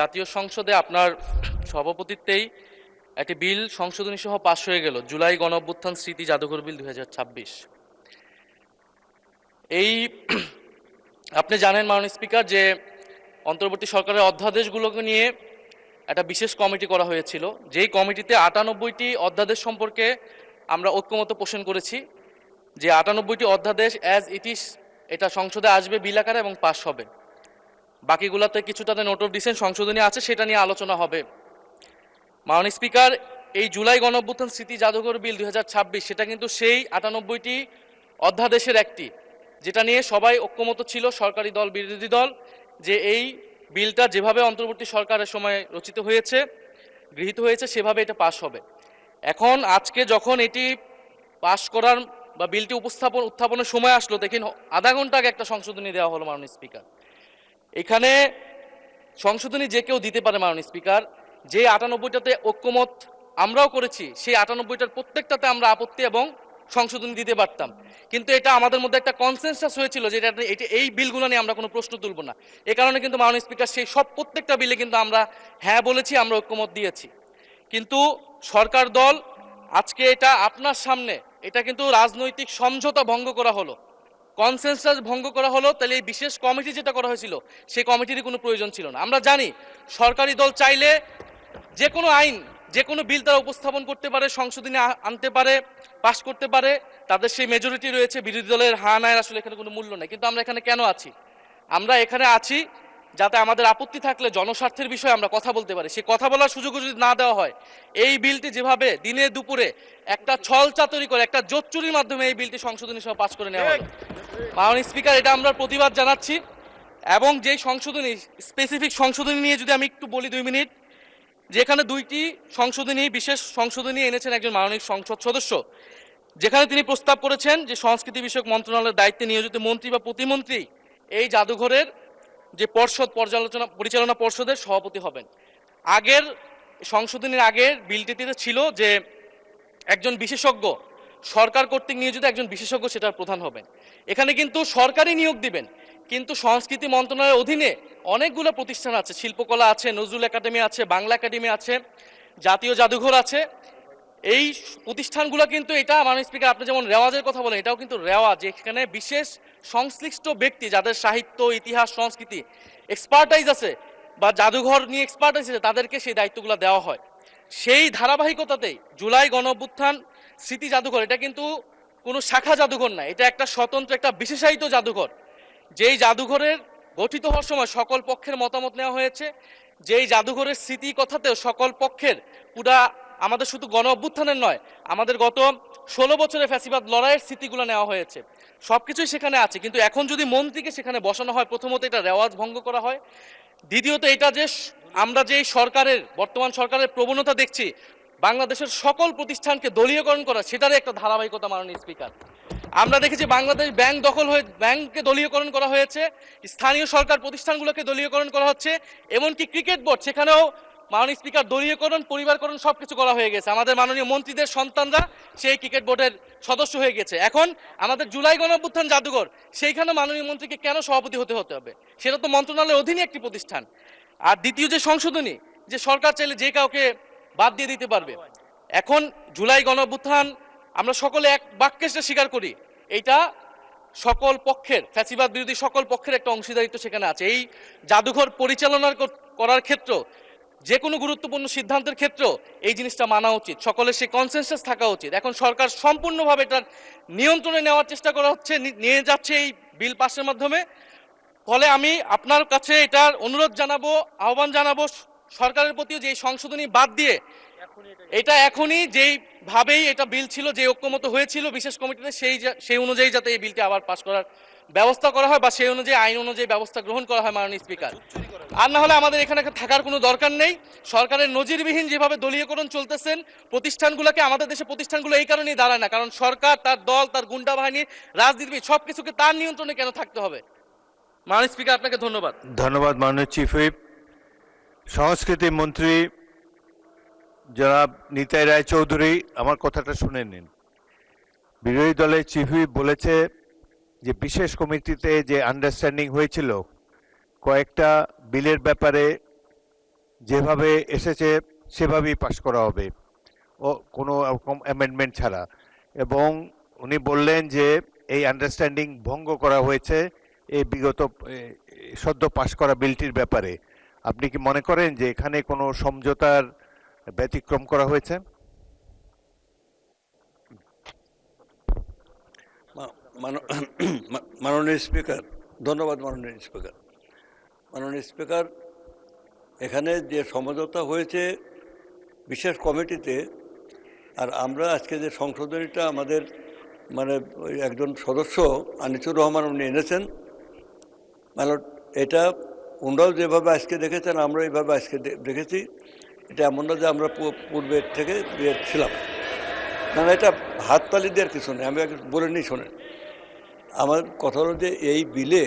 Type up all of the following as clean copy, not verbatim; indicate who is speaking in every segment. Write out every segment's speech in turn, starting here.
Speaker 1: জাতীয় সংসদে আপনার সভাপতিত্বেই একটি বিল সংশোধনী সহ পাশ হয়ে গেল, জুলাই গণঅভ্যুত্থান স্মৃতি জাদুঘর বিল 2026। এই আপনি জানেন মাননীয় স্পিকার যে অন্তর্বর্তী সরকারের অধ্যাদেশগুলোকে নিয়ে একটা বিশেষ কমিটি করা হয়েছিল, যেই কমিটিতে 98টি অধ্যাদেশ সম্পর্কে আমরা ঐক্যমত পোষণ করেছি যে 98টি অধ্যাদেশ অ্যাজ ইট ইজ এটা সংসদে আসবে বিল আকারে এবং পাশ হবে। বাকিগুলোতে কিছুটাতে নোট অফ ডিসেন্ট সংশোধনী আছে, সেটা নিয়ে আলোচনা হবে। মাননীয় স্পিকার, এই জুলাই গণঅভ্যুত্থান স্মৃতি জাদুঘর বিল 2026 সেটা কিন্তু সেই 98টি অধ্যাদেশের একটি, যেটা নিয়ে সবাই ঐক্যমত ছিল, সরকারি দল বিরোধী দল, যে এই বিলটা যেভাবে অন্তর্বর্তী সরকারের সময় রচিত হয়েছে, গৃহীত হয়েছে, সেভাবে এটা পাশ হবে। এখন আজকে যখন এটি পাশ করার বা বিলটি উত্থাপনের সময় আসলো, দেখেন আধা ঘন্টা আগে একটা সংশোধনী দেওয়া হলো। মাননীয় স্পিকার, এখানে সংশোধনী যে কেউ দিতে পারে মাননীয় স্পিকার। যে 98টাতে ঐক্যমত আমরাও করেছি, সেই 98টার প্রত্যেকটাতে আমরা আপত্তি এবং সংশোধনী দিতে পারতাম, কিন্তু এটা আমাদের মধ্যে একটা কনসেনসাস হয়েছিল যে এটা এই বিলগুলো নিয়ে আমরা কোনো প্রশ্ন তুলব না। এ কারণে কিন্তু মাননীয় স্পিকার সেই সব প্রত্যেকটা বিলে কিন্তু আমরা হ্যাঁ বলেছি, আমরা ঐক্যমত দিয়েছি। কিন্তু সরকার দল আজকে এটা আপনার সামনে, এটা কিন্তু রাজনৈতিক সমঝোতা ভঙ্গ করা হলো, কনসেনসাস ভঙ্গ করা হলো। তাহলে এই বিশেষ কমিটি যেটা করা হয়েছিল, সেই কমিটিরই কোনো প্রয়োজন ছিল না। আমরা জানি সরকারি দল চাইলে যে কোনো আইন, যে কোনো বিল তারা উপস্থাপন করতে পারে, সংশোধনী আনতে পারে, পাশ করতে পারে, তাদের সেই মেজরিটি রয়েছে। বিরোধী দলের হ্যাঁ নায়ের আসলে এখানে কোনো মূল্য নেই। কিন্তু আমরা এখানে কেন আছি? আমরা এখানে আছি যাতে আমাদের আপত্তি থাকলে জনস্বার্থের বিষয়ে আমরা কথা বলতে পারি। সেই কথা বলার সুযোগ যদি না দেওয়া হয়, এই বিলটি যেভাবে দিনে দুপুরে একটা ছল চাতুরি করে, একটা জোচ্চুরির মাধ্যমে এই বিলটি সংশোধনী সহ পাশ করে নেওয়া হলো। মাননীয় স্পিকার, এটা আমরা প্রতিবাদ জানাচ্ছি। এবং যেই সংশোধনী, স্পেসিফিক সংশোধনী নিয়ে যদি আমি একটু বলি 2 মিনিট, যেখানে 2টি সংশোধনী, বিশেষ সংশোধনী এনেছেন একজন মাননীয় সংসদ সদস্য, যেখানে তিনি প্রস্তাব করেছেন যে সংস্কৃতি বিষয়ক মন্ত্রণালয়ের দায়িত্বে নিয়োজিত মন্ত্রী বা প্রতিমন্ত্রী এই জাদুঘরের যে পরিচালনা পর্ষদের সভাপতি হবেন। আগের সংশোধনীর আগের বিলটিতে ছিল যে একজন বিশেষজ্ঞ, সরকার কর্তৃক নিয়োজিত একজন বিশেষজ্ঞ সেটার প্রধান হবেন। এখানে কিন্তু সরকারি নিয়োগ দিবেন, কিন্তু সংস্কৃতি মন্ত্রণালয়ের অধীনে অনেকগুলো প্রতিষ্ঠান আছে, শিল্পকলা আছে, নজরুল একাডেমি আছে, বাংলা একাডেমি আছে, জাতীয় জাদুঘর আছে। এই প্রতিষ্ঠানগুলো কিন্তু, এটা মাননীয় স্পিকার আপনি যেমন রেওয়াজের কথা বলেন, এটাও কিন্তু রেওয়াজ, এখানে বিশেষ সংশ্লিষ্ট ব্যক্তি যাদের সাহিত্য, ইতিহাস, সংস্কৃতি এক্সপার্টাইজ আছে বা জাদুঘর নিয়ে এক্সপার্টাইজ আছে, তাদেরকে সেই দায়িত্বগুলো দেওয়া হয়। সেই ধারাবাহিকতাতেই জুলাই গণঅভ্যুত্থান স্মৃতি জাদুঘর, এটা কিন্তু কোনো শাখা জাদুঘর না, এটা একটা স্বতন্ত্র, একটা বিশেষায়িত জাদুঘর। যেই জাদুঘরের গঠিত হওয়ার সময় সকল পক্ষের মতামত নেওয়া হয়েছে, যেই জাদুঘরের স্মৃতি কথাতেও সকল পক্ষের, পুরা আমাদের শুধু গণ অভ্যুত্থানের নয়, আমাদের গত 16 বছরের ফ্যাসিবাদ লড়াইয়ের স্মৃতিগুলো নেওয়া হয়েছে, সবকিছুই সেখানে আছে। কিন্তু এখন যদি মন্ত্রীকে সেখানে বসানো হয়, প্রথমত এটা রেওয়াজ ভঙ্গ করা হয়, দ্বিতীয়ত এটা যে আমরা যে সরকারের, বর্তমান সরকারের প্রবণতা দেখছি বাংলাদেশের সকল প্রতিষ্ঠানকে দলীয়করণ করা, সেটারই একটা ধারাবাহিকতা। মাননীয় স্পিকার, আমরা দেখেছি বাংলাদেশ ব্যাংক দখল হয়ে, ব্যাংককে দলীয়করণ করা হয়েছে, স্থানীয় সরকার প্রতিষ্ঠানগুলোকে দলীয়করণ করা হচ্ছে, এমনকি ক্রিকেট বোর্ড, সেখানেও মাননীয় স্পিকার দলীয়করণ, পরিবারকরণ সবকিছু করা হয়ে গেছে। আমাদের মাননীয় মন্ত্রীদের সন্তানরা সেই ক্রিকেট বোর্ডের সদস্য হয়ে গেছে। এখন আমাদের জুলাই গণঅভ্যুত্থান জাদুঘর, সেইখানে মাননীয় মন্ত্রীকে কেন সভাপতি হতে হবে? সেটা তো মন্ত্রণালয়ের অধীনে একটি প্রতিষ্ঠান। আর দ্বিতীয় যে সংশোধনী, যে সরকার চাইলে যে কাউকে বাদ দিয়ে দিতে পারবে। এখন জুলাই গণঅভ্যুত্থান আমরা সকলে এক বাক্যে সেটা স্বীকার করি, এইটা সকল পক্ষের, ফ্যাসিবাদ বিরোধী সকল পক্ষের একটা অংশীদারিত্ব সেখানে আছে। এই জাদুঘর পরিচালনা করার ক্ষেত্র, যে কোনো গুরুত্বপূর্ণ সিদ্ধান্তের ক্ষেত্র এই জিনিসটা মানা উচিত, সকলের সেই কনসেনসাস থাকা উচিত। এখন সরকার সম্পূর্ণভাবে এটার নিয়ন্ত্রণে নেওয়ার চেষ্টা করা হচ্ছে, নিয়ে যাচ্ছে এই বিল পাসের মাধ্যমে। ফলে আমি আপনার কাছে এটার অনুরোধ জানাবো, আহ্বান জানাবো সরকারের প্রতিও, যে সংশোধনী বাদ দিয়ে এটা এখনই যেইভাবেই এটা বিল ছিল, যে ঐক্যমত হয়েছিল বিশেষ কমিটিতে, সেই অনুযায়ী যাতে এই বিলটি আবার পাস করার ব্যবস্থা করা হয়, বা সেই অনুযায়ী আইন অনুযায়ী ব্যবস্থা গ্রহণ করা হয় মাননীয় স্পিকার। আর না হলে আমাদের এখানে থাকার কোনো দরকার নেই। সরকারের নজিরবিহীন যেভাবে দলীয়করণ চলতেছেন প্রতিষ্ঠানগুলোকে, আমাদের দেশে প্রতিষ্ঠানগুলো এই কারণেই দাঁড়ায় না, কারণ সরকার, তার দল, তার গুন্ডা বাহিনী, রাজনীতিবিদ সবকিছুকে তার নিয়ন্ত্রণে কেন থাকতে হবে? মাননীয় স্পিকার, আপনাকে ধন্যবাদ।
Speaker 2: ধন্যবাদ মাননীয় চিফ হুইপ। সংস্কৃতি মন্ত্রী জনাব নিতাই রায় চৌধুরী, আমার কথাটা শুনে নিন। বিরোধী দলের চিফ হুইপ বলেছে যে বিশেষ কমিটিতে যে আন্ডারস্ট্যান্ডিং হয়েছিল কয়েকটা বিলের ব্যাপারে যেভাবে এসেছে সেভাবেই পাশ করা হবে, ও কোনো রকম অ্যামেন্ডমেন্ট ছাড়া। এবং উনি বললেন যে এই আন্ডারস্ট্যান্ডিং ভঙ্গ করা হয়েছে এই বিগত সদ্য পাশ করা বিলটির ব্যাপারে। আপনি কি মনে করেন যে এখানে কোনো সমঝোতার ব্যতিক্রম করা হয়েছে?
Speaker 3: মাননীয় স্পিকার, ধন্যবাদ মাননীয় স্পিকার। মাননীয় স্পিকার, এখানে যে সমঝোতা হয়েছে বিশেষ কমিটিতে, আর আমরা আজকে যে সংশোধনীটা আমাদের মানে ওই একজন সদস্য আনিসুর রহমান উনি এনেছেন, মানে এটা ওনারাও যেভাবে আজকে দেখেছেন আমরা এইভাবে আজকে দেখেছি। এটা এমন না যে আমরা পূর্বের থেকে ছিলাম না, এটা হাততালি দেওয়ার কিছু নেই। আমি বলে নিই, শোনেন, আমার কথা হলো যে এই বিলে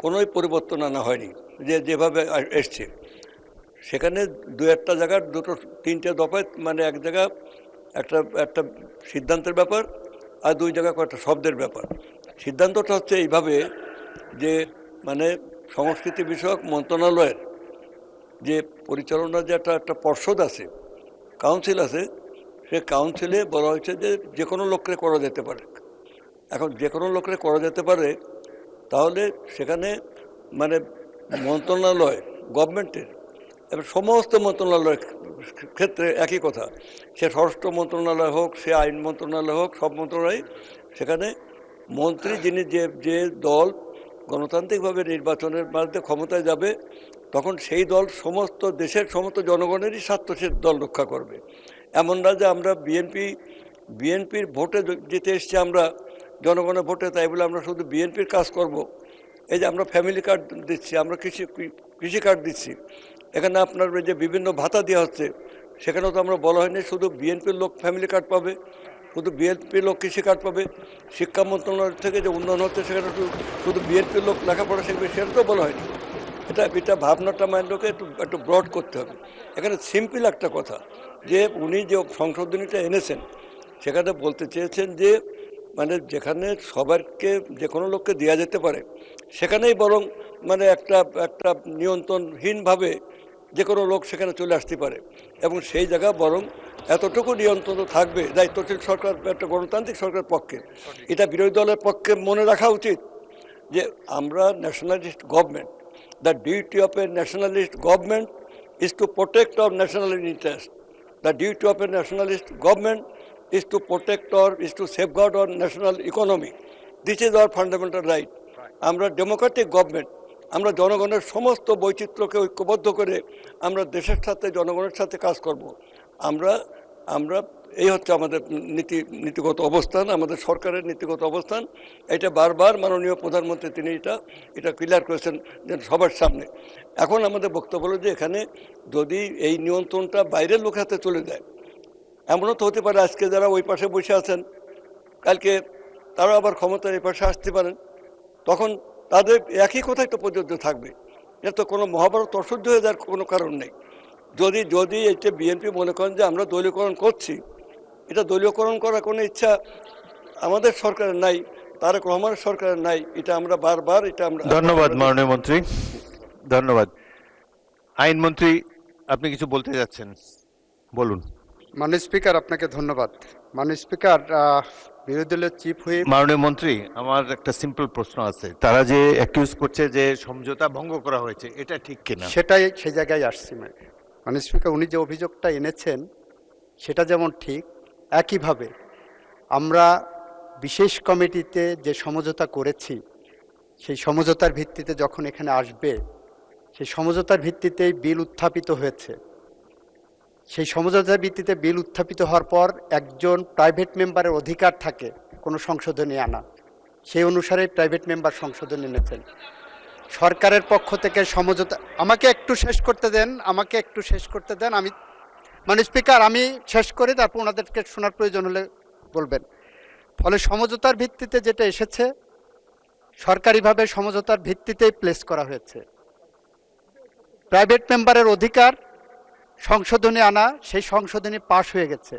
Speaker 3: কোনোই পরিবর্তন আনা হয়নি, যেভাবে এসছে। সেখানে দু একটা জায়গার তিনটে দফায়, মানে এক জায়গা একটা একটা সিদ্ধান্তের ব্যাপার, আর দুই জায়গা কয়েকটা শব্দের ব্যাপার। সিদ্ধান্তটা হচ্ছে এইভাবে যে মানে সংস্কৃতি বিষয়ক মন্ত্রণালয়ের যে পরিচালনা যে একটা পর্ষদ আছে, কাউন্সিল আছে, সে কাউন্সিলে বলা হয়েছে যে কোনো লোককে করা যেতে পারে। এখন যে কোনো লোককে করা যেতে পারে, তাহলে সেখানে মানে মন্ত্রণালয় গভর্নমেন্টের এবার সমস্ত মন্ত্রণালয়ের ক্ষেত্রে একই কথা, সে স্বরাষ্ট্র মন্ত্রণালয় হোক, সে আইন মন্ত্রণালয় হোক, সব মন্ত্রণালয়, সেখানে মন্ত্রী যিনি যে দল গণতান্ত্রিকভাবে নির্বাচনের মাধ্যমে ক্ষমতায় যাবে, তখন সেই দল সমস্ত দেশের সমস্ত জনগণেরই স্বার্থ সে দল রক্ষা করবে। এমন না যে আমরা বিএনপির ভোটে জিতে এসছি, আমরা জনগণের ভোটে, তাই বলে আমরা শুধু বিএনপির কাজ করব। এই যে আমরা ফ্যামিলি কার্ড দিচ্ছি, আমরা কৃষি কার্ড দিচ্ছি, এখানে আপনার যে বিভিন্ন ভাতা দেওয়া হচ্ছে, সেখানেও তো আমরা বলা হয়নি শুধু বিএনপির লোক ফ্যামিলি কার্ড পাবে, শুধু বিএনপির লোক কৃষি কার্ড পাবে। শিক্ষা মন্ত্রণালয় থেকে যে উন্নয়ন হচ্ছে, সেখানে শুধু বিএনপির লোক লেখাপড়া শিখবে, সেটা তো বলা হয়নি। এটা ভাবনাটা মাইন্ডকে একটু ব্রড করতে হবে। এখানে সিম্পল একটা কথা, যে উনি যে সংশোধনীটা এনেছেন, সেখানে বলতে চেয়েছেন যে মানে যেখানে সবাইকে যে কোনো লোককে দেওয়া যেতে পারে, সেখানেই বরং মানে একটা নিয়ন্ত্রণহীনভাবে যে কোনো লোক সেখানে চলে আসতে পারে, এবং সেই জায়গা বরং এতটুকু নিয়ন্ত্রণ থাকবে দায়িত্বশীল সরকার, একটা গণতান্ত্রিক সরকারের পক্ষে। এটা বিরোধী দলের পক্ষে মনে রাখা উচিত যে আমরা nationalist government, the duty of A nationalist government is to protect our national interest. The duty of a nationalist government is to protect or is to safeguard our national economy. This is our fundamental right. আমরা Democratic government, আমরা জনগণের সমস্ত বৈচিত্র্যকে ঐক্যবদ্ধ করে আমরা দেশের সাথে জনগণের সাথে কাজ করব। আমরা এই হচ্ছে আমাদের নীতিগত অবস্থান, আমাদের সরকারের নীতিগত অবস্থান। এটা বারবার মাননীয় প্রধানমন্ত্রী তিনি এটা ক্লিয়ার করেছেন যে সবার সামনে। এখন আমাদের বক্তব্য হলো যে এখানে যদি এই নিয়ন্ত্রণটা বাইরের লোক হাতে চলে যায়, এমনও তো হতে পারে আজকে যারা ওই পাশে বসে আছেন, কালকে তারা আবার ক্ষমতার এই পাশে আসতে পারেন, তখন তাদের একই কথাই তো প্রযোজ্য থাকবে। এটা তো কোনো মহাভারত অসহ্য হয়ে যাওয়ার কোনো কারণ নেই। যদি এটা বিএনপি মনে করেন যে আমরা দলীয়করণ করছি, এটা দলীয়করণ করার কোনো ইচ্ছা আমাদের সরকারের নাই, তারেক রহমানের সরকারের নাই। এটা আমরা বারবার আমরা
Speaker 2: ধন্যবাদ মাননীয় মন্ত্রী, ধন্যবাদ। আইনমন্ত্রী, আপনি কিছু বলতে যাচ্ছেন, বলুন।
Speaker 4: মাননীয় স্পিকার, আপনাকে ধন্যবাদ। মাননীয় স্পিকার, বিরোধী দলের চিফ হুইপ।
Speaker 2: মাননীয় মন্ত্রী, আমার একটা সিম্পল প্রশ্ন আছে। তারা যে অ্যাকিউজ করছে যে সমঝোতা ভঙ্গ করা হয়েছে, এটা ঠিক কিনা?
Speaker 4: সেটাই সেই জায়গায় আসছি। মাননীয় স্পিকার, উনি যে অভিযোগটা এনেছেন সেটা যেমন ঠিক, একইভাবে আমরা বিশেষ কমিটিতে যে সমঝোতা করেছি, সেই সমঝোতার ভিত্তিতে যখন এখানে আসবে, সেই সমঝোতার ভিত্তিতেই বিল উত্থাপিত হয়েছে। সেই সমঝোতার ভিত্তিতে বিল উত্থাপিত হওয়ার পর একজন প্রাইভেট মেম্বারের অধিকার থাকে কোনো সংশোধনী আনা, সেই অনুসারে প্রাইভেট মেম্বার সংশোধনী এনেছেন। সরকারের পক্ষ থেকে সমঝোতা, আমাকে একটু শেষ করতে দেন। আমি মানে স্পিকার, আমি শেষ করি, তারপর ওনাদেরকে শোনার প্রয়োজন হলে বলবেন। ফলে সমঝোতার ভিত্তিতে যেটা এসেছে, সরকারিভাবে সমঝোতার ভিত্তিতেই প্লেস করা হয়েছে। প্রাইভেট মেম্বারের অধিকার সংশোধনী আনা, সেই সংশোধনী পাশ হয়ে গেছে।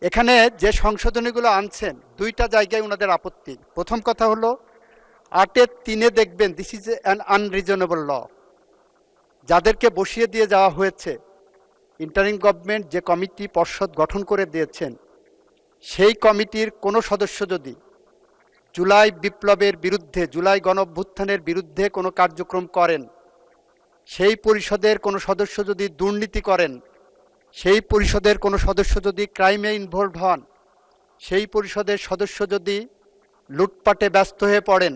Speaker 4: এখানে যে সংশোধনীগুলো আনছেন, দুইটা জায়গায় ওনাদের আপত্তি। প্রথম কথা হলো ৮-৩ দেখবেন দিস ইজ অ্যান আনরিজনেবল ল। যাদেরকে বসিয়ে দিয়ে যাওয়া হয়েছে, ইন্টারিম গভর্নমেন্ট যে কমিটি পর্ষদ গঠন করে দিয়েছেন, সেই কমিটির কোনো সদস্য যদি জুলাই বিপ্লবের বিরুদ্ধে, জুলাই গণঅভ্যুত্থানের বিরুদ্ধে কোনো কার্যক্রম করেন, সেই পরিষদের কোনো সদস্য যদি দুর্নীতি করেন, সেই পরিষদের কোনো সদস্য যদি ক্রাইমে ইনভলভ হন, সেই পরিষদের সদস্য যদি লুটপাটে ব্যস্ত হয়ে পড়েন,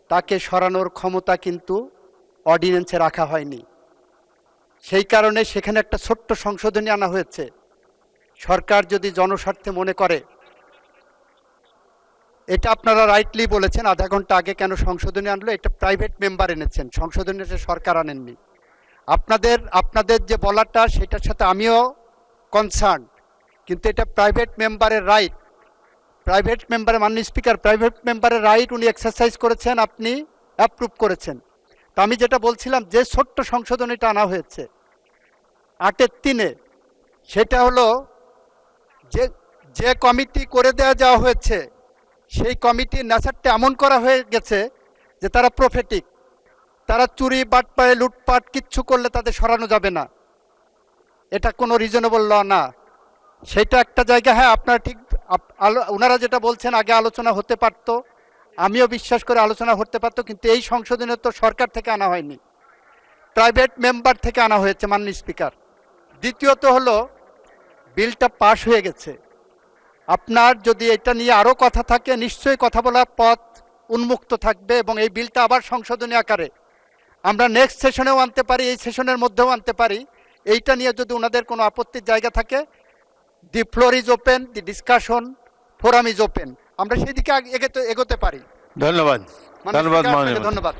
Speaker 4: তাকে সরানোর ক্ষমতা কিন্তু অর্ডিন্যান্সে রাখা হয়নি। সেই কারণে সেখানে একটা ছোট্ট সংশোধনী আনা হয়েছে। সরকার যদি জনস্বার্থে মনে করে, এটা আপনারা রাইটলি বলেছেন, আধা ঘন্টা আগে কেন সংশোধনী আনলো, এটা প্রাইভেট মেম্বার এনেছেন, সংশোধনীটা সরকার আনেননি। আপনাদের যে বলাটা, সেটার সাথে আমিও কনসার্ন, কিন্তু এটা প্রাইভেট মেম্বারের রাইট। প্রাইভেট মেম্বারের, মাননীয় স্পিকার, প্রাইভেট মেম্বারের রাইট উনি এক্সারসাইজ করেছেন, আপনি অ্যাপ্রুভ করেছেন। তো আমি যেটা বলছিলাম, যে ছোট্ট সংশোধনীটা আনা হয়েছে 8-3-এ, সেটা হলো যে কমিটি করে যাওয়া হয়েছে, সেই কমিটির নেচারটা এমন করা হয়ে গেছে যে তারা প্রফেটিক, তারা চুরি বাটপাড়ে লুটপাট কিচ্ছু করলে তাদের সরানো যাবে না, এটা কোনো রিজনেবল ল না। সেটা একটা জায়গা, হ্যাঁ আপনারা ঠিক, ওনারা যেটা বলছেন আগে আলোচনা হতে পারতো, আমিও বিশ্বাস করে আলোচনা হতে পারতো, কিন্তু এই সংশোধনী তো সরকার থেকে আনা হয়নি, প্রাইভেট মেম্বার থেকে আনা হয়েছে, মাননীয় স্পিকার। দ্বিতীয়ত হলো, বিলটা পাশ হয়ে গেছে। আপনার যদি এটা নিয়ে আরও কথা থাকে, নিশ্চয়ই কথা বলার পথ উন্মুক্ত থাকবে, এবং এই বিলটা আবার সংশোধনী আকারে আমরা নেক্সট সেশনেও আনতে পারি, এই সেশনের মধ্যেও আনতে পারি। এইটা নিয়ে যদি ওনাদের কোনো আপত্তির জায়গা থাকে, দি floor is open, the discussion forum is open, আমরা সেই দিকে এগোতে পারি।
Speaker 2: ধন্যবাদ।
Speaker 4: মাননীয়
Speaker 2: ধন্যবাদ
Speaker 4: স্পিকার, আপনাকে
Speaker 2: মাননীয়।
Speaker 4: ধন্যবাদ।